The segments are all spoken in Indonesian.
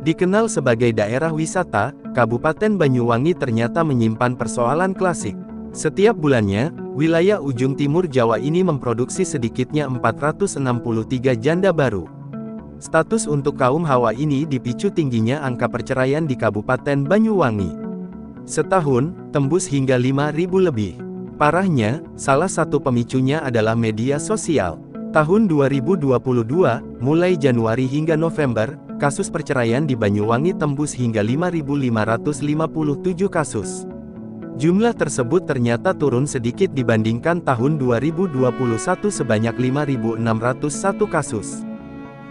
Dikenal sebagai daerah wisata, Kabupaten Banyuwangi ternyata menyimpan persoalan klasik. Setiap bulannya, wilayah ujung timur Jawa ini memproduksi sedikitnya 463 janda baru. Status untuk kaum hawa ini dipicu tingginya angka perceraian di Kabupaten Banyuwangi. Setahun, tembus hingga 5.000 lebih. Parahnya, salah satu pemicunya adalah media sosial. Tahun 2022, mulai Januari hingga November, kasus perceraian di Banyuwangi tembus hingga 5.557 kasus. Jumlah tersebut ternyata turun sedikit dibandingkan tahun 2021 sebanyak 5.601 kasus.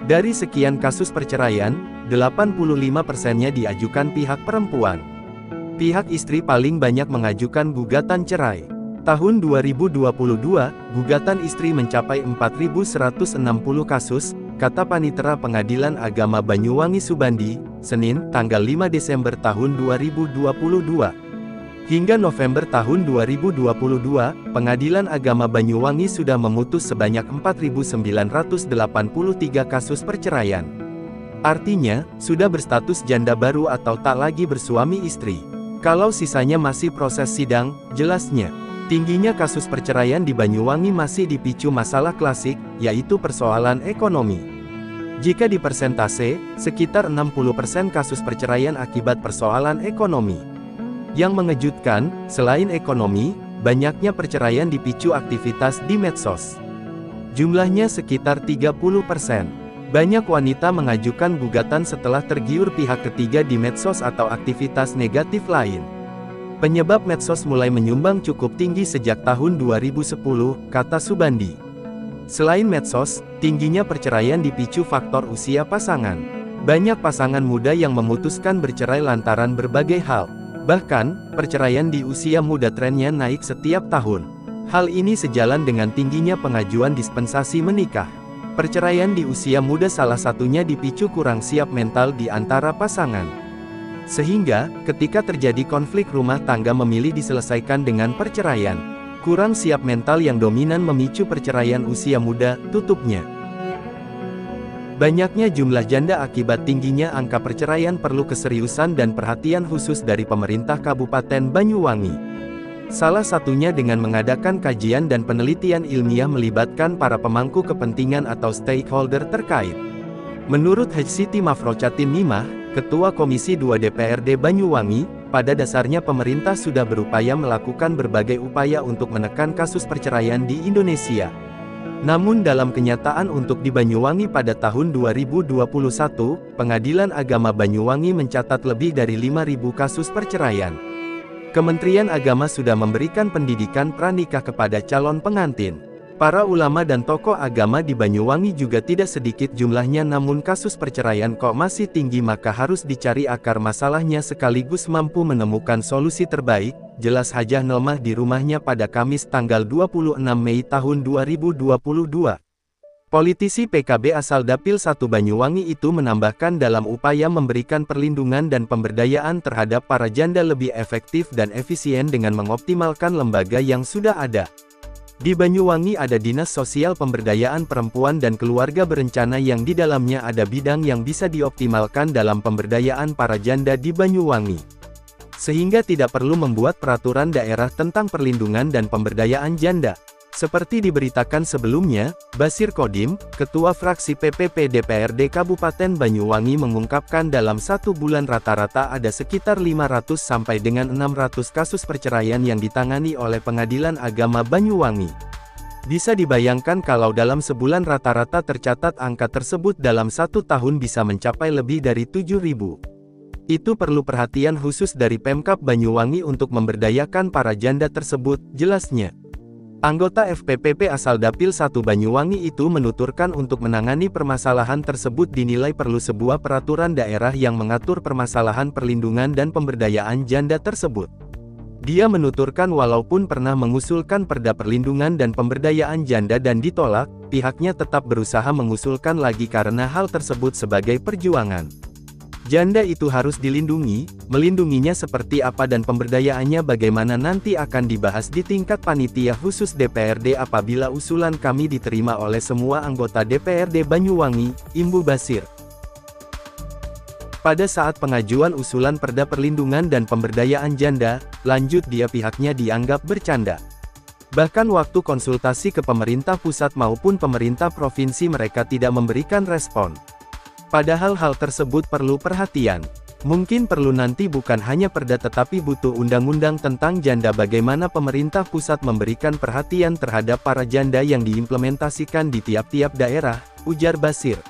Dari sekian kasus perceraian, 85%-nya diajukan pihak perempuan. Pihak istri paling banyak mengajukan gugatan cerai. Tahun 2022, gugatan istri mencapai 4.160 kasus, kata Panitera Pengadilan Agama Banyuwangi Subandi, Senin, tanggal 5 Desember tahun 2022. Hingga November tahun 2022, Pengadilan Agama Banyuwangi sudah memutus sebanyak 4.983 kasus perceraian. Artinya, sudah berstatus janda baru atau tak lagi bersuami istri. Kalau sisanya masih proses sidang, jelasnya. Tingginya kasus perceraian di Banyuwangi masih dipicu masalah klasik, yaitu persoalan ekonomi. Jika dipersentase, sekitar 60% kasus perceraian akibat persoalan ekonomi. Yang mengejutkan, selain ekonomi, banyaknya perceraian dipicu aktivitas di medsos. Jumlahnya sekitar 30%. Banyak wanita mengajukan gugatan setelah tergiur pihak ketiga di medsos atau aktivitas negatif lain. Penyebab medsos mulai menyumbang cukup tinggi sejak tahun 2010, kata Subandi. Selain medsos, tingginya perceraian dipicu faktor usia pasangan. Banyak pasangan muda yang memutuskan bercerai lantaran berbagai hal. Bahkan, perceraian di usia muda trennya naik setiap tahun. Hal ini sejalan dengan tingginya pengajuan dispensasi menikah. Perceraian di usia muda salah satunya dipicu kurang siap mental di antara pasangan. Sehingga, ketika terjadi konflik rumah tangga memilih diselesaikan dengan perceraian. Kurang siap mental yang dominan memicu perceraian usia muda, tutupnya. Banyaknya jumlah janda akibat tingginya angka perceraian perlu keseriusan dan perhatian khusus dari pemerintah Kabupaten Banyuwangi. Salah satunya dengan mengadakan kajian dan penelitian ilmiah melibatkan para pemangku kepentingan atau stakeholder terkait. Menurut Siti Mafrocatin Nimah, Ketua Komisi 2 DPRD Banyuwangi, pada dasarnya pemerintah sudah berupaya melakukan berbagai upaya untuk menekan kasus perceraian di Indonesia. Namun dalam kenyataan untuk di Banyuwangi pada tahun 2021, Pengadilan Agama Banyuwangi mencatat lebih dari 5.000 kasus perceraian. Kementerian Agama sudah memberikan pendidikan pranikah kepada calon pengantin. Para ulama dan tokoh agama di Banyuwangi juga tidak sedikit jumlahnya, namun kasus perceraian kok masih tinggi, maka harus dicari akar masalahnya sekaligus mampu menemukan solusi terbaik, jelas Hajah Nelmah di rumahnya pada Kamis tanggal 26 Mei tahun 2022. Politisi PKB asal Dapil 1 Banyuwangi itu menambahkan dalam upaya memberikan perlindungan dan pemberdayaan terhadap para janda lebih efektif dan efisien dengan mengoptimalkan lembaga yang sudah ada. Di Banyuwangi ada Dinas Sosial Pemberdayaan Perempuan dan Keluarga Berencana yang di dalamnya ada bidang yang bisa dioptimalkan dalam pemberdayaan para janda di Banyuwangi. Sehingga tidak perlu membuat peraturan daerah tentang perlindungan dan pemberdayaan janda. Seperti diberitakan sebelumnya, Basir Kodim, Ketua Fraksi PPP DPRD Kabupaten Banyuwangi mengungkapkan dalam satu bulan rata-rata ada sekitar 500 sampai dengan 600 kasus perceraian yang ditangani oleh Pengadilan Agama Banyuwangi. Bisa dibayangkan kalau dalam sebulan rata-rata tercatat angka tersebut dalam satu tahun bisa mencapai lebih dari 7.000. Itu perlu perhatian khusus dari Pemkab Banyuwangi untuk memberdayakan para janda tersebut, jelasnya. Anggota FPPP asal Dapil 1 Banyuwangi itu menuturkan untuk menangani permasalahan tersebut dinilai perlu sebuah peraturan daerah yang mengatur permasalahan perlindungan dan pemberdayaan janda tersebut. Dia menuturkan walaupun pernah mengusulkan Perda Perlindungan dan Pemberdayaan Janda dan ditolak, pihaknya tetap berusaha mengusulkan lagi karena hal tersebut sebagai perjuangan. Janda itu harus dilindungi, melindunginya seperti apa dan pemberdayaannya bagaimana nanti akan dibahas di tingkat panitia khusus DPRD apabila usulan kami diterima oleh semua anggota DPRD Banyuwangi, Imbu Basir. Pada saat pengajuan usulan Perda Perlindungan dan Pemberdayaan Janda, lanjut dia pihaknya dianggap bercanda. Bahkan waktu konsultasi ke pemerintah pusat maupun pemerintah provinsi mereka tidak memberikan respon. Padahal hal tersebut perlu perhatian. Mungkin perlu nanti bukan hanya perda tetapi butuh undang-undang tentang janda bagaimana pemerintah pusat memberikan perhatian terhadap para janda yang diimplementasikan di tiap-tiap daerah, ujar Basir.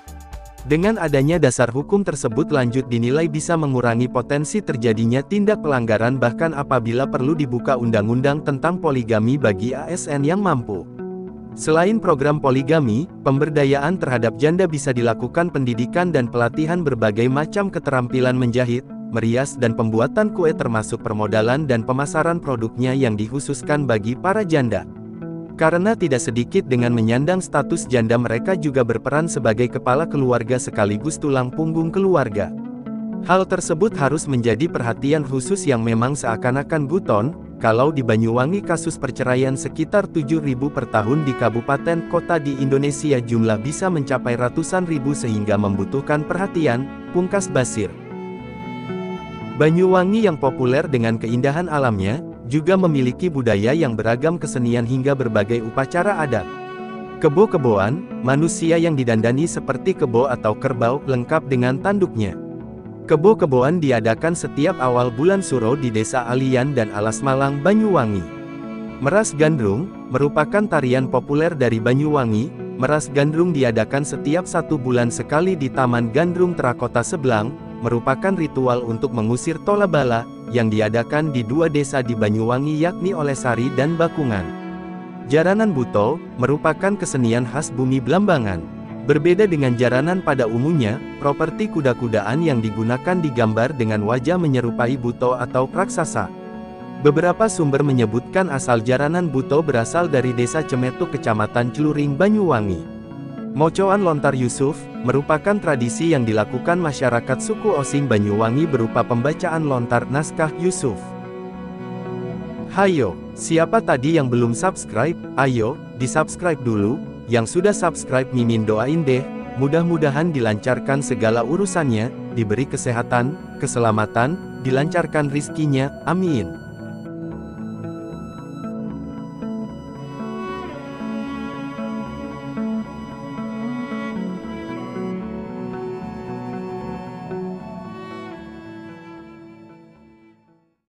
Dengan adanya dasar hukum tersebut lanjut dinilai bisa mengurangi potensi terjadinya tindak pelanggaran bahkan apabila perlu dibuka undang-undang tentang poligami bagi ASN yang mampu. Selain program poligami, pemberdayaan terhadap janda bisa dilakukan pendidikan dan pelatihan berbagai macam keterampilan menjahit, merias dan pembuatan kue termasuk permodalan dan pemasaran produknya yang dikhususkan bagi para janda. Karena tidak sedikit dengan menyandang status janda mereka juga berperan sebagai kepala keluarga sekaligus tulang punggung keluarga. Hal tersebut harus menjadi perhatian khusus yang memang seakan-akan buton. Kalau di Banyuwangi kasus perceraian sekitar 7.000 per tahun di kabupaten kota di Indonesia jumlah bisa mencapai ratusan ribu sehingga membutuhkan perhatian, pungkas Basir. Banyuwangi yang populer dengan keindahan alamnya, juga memiliki budaya yang beragam kesenian hingga berbagai upacara adat. Kebo-keboan, manusia yang didandani seperti kebo atau kerbau, lengkap dengan tanduknya. Kebo-keboan diadakan setiap awal bulan Suro di Desa Alian dan Alas Malang, Banyuwangi. Meras Gandrung, merupakan tarian populer dari Banyuwangi. Meras Gandrung diadakan setiap 1 bulan sekali di Taman Gandrung Terakota Seblang, merupakan ritual untuk mengusir tola bala, yang diadakan di 2 desa di Banyuwangi yakni Olesari dan Bakungan. Jaranan Buto, merupakan kesenian khas bumi Blambangan. Berbeda dengan jaranan pada umumnya, properti kuda-kudaan yang digunakan digambar dengan wajah menyerupai buto atau raksasa. Beberapa sumber menyebutkan asal jaranan buto berasal dari desa Cemetuk Kecamatan Celuring, Banyuwangi. Mocoan lontar Yusuf, merupakan tradisi yang dilakukan masyarakat suku Osing Banyuwangi berupa pembacaan lontar naskah Yusuf. Hayo, siapa tadi yang belum subscribe? Ayo, di-subscribe dulu. Yang sudah subscribe Mimin doain deh, mudah-mudahan dilancarkan segala urusannya, diberi kesehatan, keselamatan, dilancarkan rizkinya, amin.